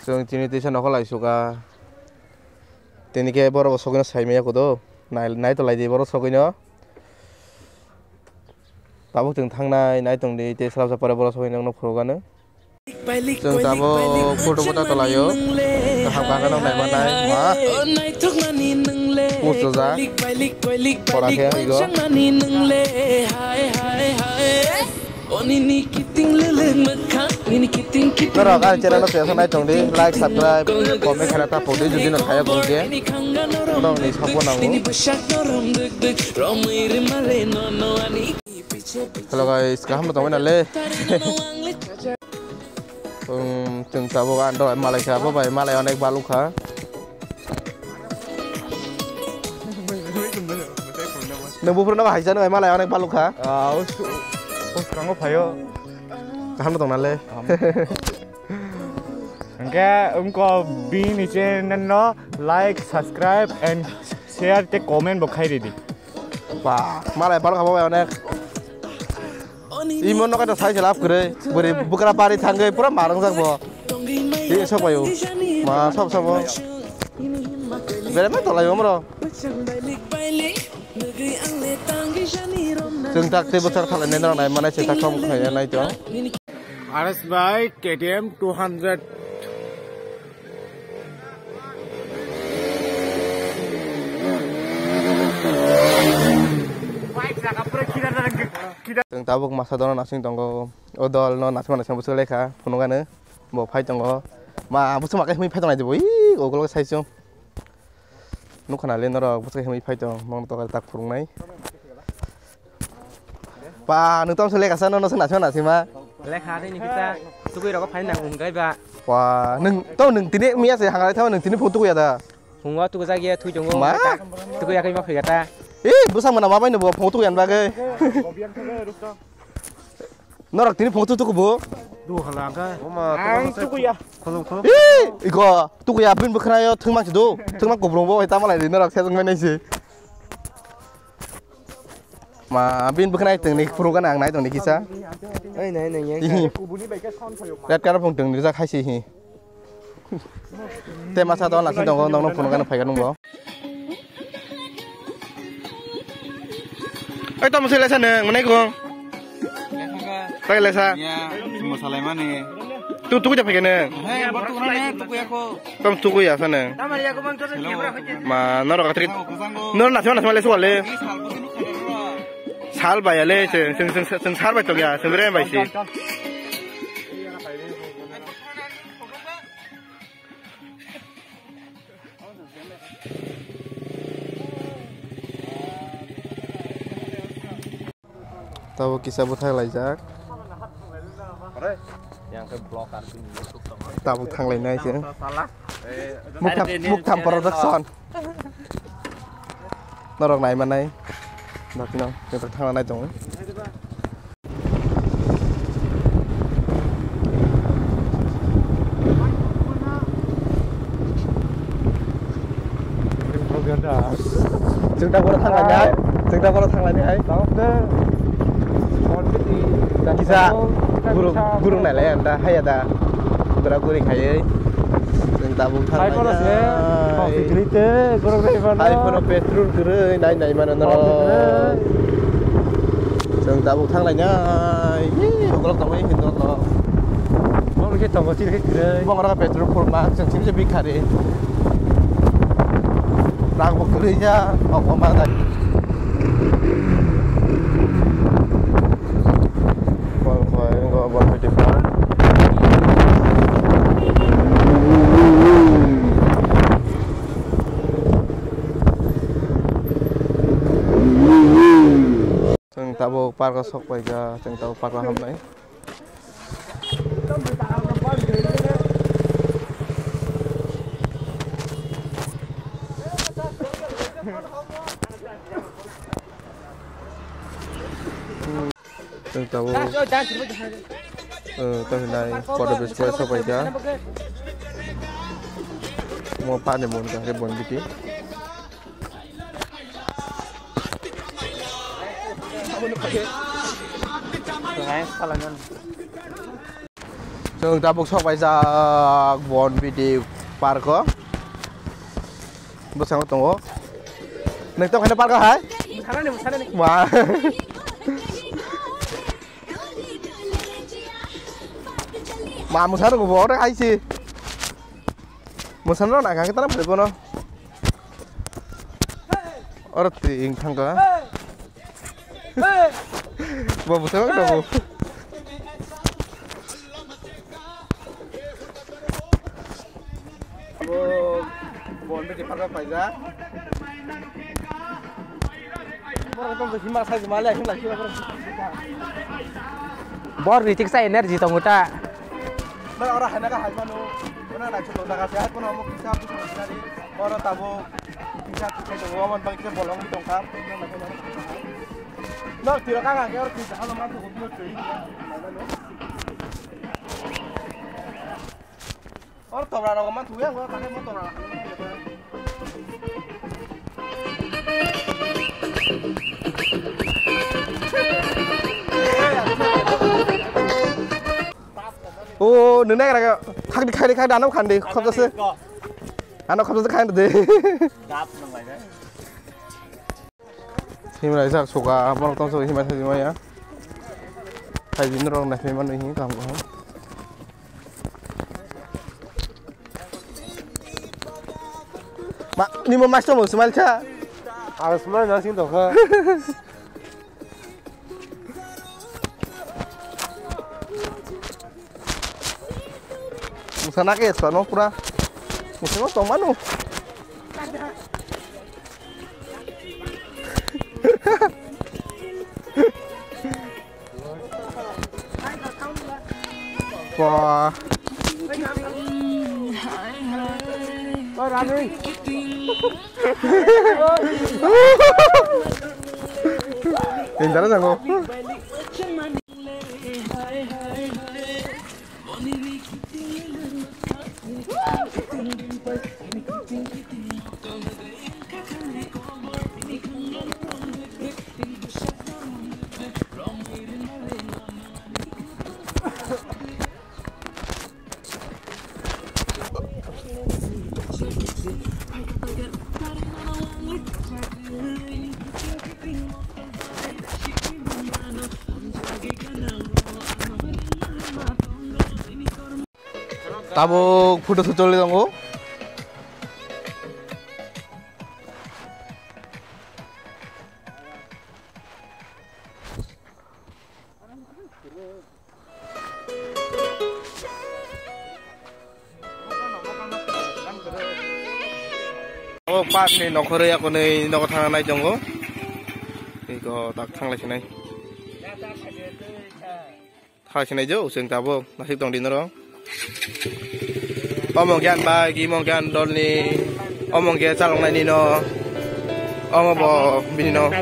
जों दिनै दैसानावखौ लायसुगा दिनैखे बर' सगैनो साइमेयाखौद नायतलायदि बर' सगैनो दाबो जों थांनाय नायतंदि दैसालाव जापारे बर' सगैनो नोंनो फुरगानो जों दाबो फट'बो दातलायो गाहाम गागोनाव नायमानाय मा मुसुजा पराखे इगो Nara kan channel no saya naik tong di like subscribe komen kena tak podi jadi no saya bungke dong ni support nangu. Hello guys, kaham tong mana le? Jeung tabo kan do Malaysia apa bay Malay naik balukha. Nunggu pernah bahasa no Malay naik balukha? Kamu payo. Kaham tong mana le? Enggak, bin channel no like, subscribe, and share the comment bokai di. Wah, Malay balukha apa bay naik? Imon no kan saya jelap kere, beri bukan apa hari tangga pura marang sak bo. Ini siapa yo? Mas siapa? Beri mana tolak yo mero? Jeung tak tiba ter thalai nendang nai mana cetak kom khaya nai jo. RS bike KTM 200. Jeung tabuk masa dono nasing tonggo odol no nasman nasang busu lekha punungane bo phai tonggo ma busu makai hmi phai tong nai jo oi ogol sai jo nukhana le noro busu hmi phai tong mong to tak phurung nai pa nung tom sele kasan no sang nasman nasima lekha đây ni kita tukui ro ko phai nang gai ba wa nung tini mia se hangai thaw nung tini photo ya da hungwa tu ga gia thu jongo tukui ya kai ma phai ta busang mana apa ini bawa foto yang bagai. Norak ini foto tuh bu. Duh halangka. Tuku ya. Iko tuku ya bin bukan ayo tengmak itu, tengmak goblong bawa hitam malah di norak saya tengah sih. Ma bin bukan ayo tengnik perukan ang naik tengnik kisah. Ini. Lihat cara pungtung bisa kasih ini. Tema satu orang langsung dong perukan apa kan nunggu. Ay, tama sila sa nang manay ko. Kaya lesa. Semua salah mana? Tuku siapa kena? Tuku aku. Tom tuku ya sana. Ma noro katrit. Noro nasi lesu wale. Sal bayar le, seng sal bayar tu ya, sebenarnya bayar sih. Tahu kisah butai lajak. yang ke blog kartu YouTube tong. Tahu thang lain aja. Salah. Muktam production. Norok này mà này. Nak pinang, kita thang lain tong. Chúng ta có thang lain ai? Chúng ta có thang lain ai? Kisah burung này lấy anda hay ada berapa gurih kaya yang tabung thang lain iPhone petrol gurih naik mana nol yang tabung thang lainnya kalau tahu ini hindu loh mau kita tahu sih gurih bang orang petrol full mak yang sini jadi kari ragu gurihnya apa mana buat video Chẳng tao par có sọc vậy cả, chẳng tao par có hầm đấy. Chẳng tao tao hiện nay qua được square sọc vậy cả. Mua pan để muốn cả cái buồn cái Sungai Salangan. जों दा बक्सबाय जा बन बिदि पार्क बेसेबां दङ नोंथां खायनो पार्क हाय मा मा मोसानो गबो आइसि मोसानो ना गांगे तारा फैबोनो अरे तिं थांगा बाबू साहब बाबू बन बिदि पार्क Faiza Bor ritik sa energy tong uta. Nah orang hanya kan hanya nu, mana nak cuci daga sehat pun kamu bisa tu sendiri. Orang tahu bisa tu saya jawab man bagi saya bolong di tongkar. Nah tidak kan kan orang bisa kalau mana tu hukum cuci. Orang tahu orang mana tu ya, orang kan mau tahu orang. 오, 너네가 카드 안 하고 간대. 컵졌어. 안 하고 컵졌어 간대. 힘을 내서 소가 한번 어떤 소리 힘을 내지 마야. 사진으로 나 힘만 힘 감고. 마, 니 뭐 마셔 뭐 스마일 차. 아, 스마일 나 지금 더 가. Sana ke sono pura musim apa manu wah pintar sango tabuk foto sucul tunggu oh pas nih nokore aku nih nokor tangan naik tunggu ini kok tak tang lagi nih hai sini jauh sing tabuk nasib tong dinero omong kian bagi omong kian dol ni omong kian calong na nino omong bo binino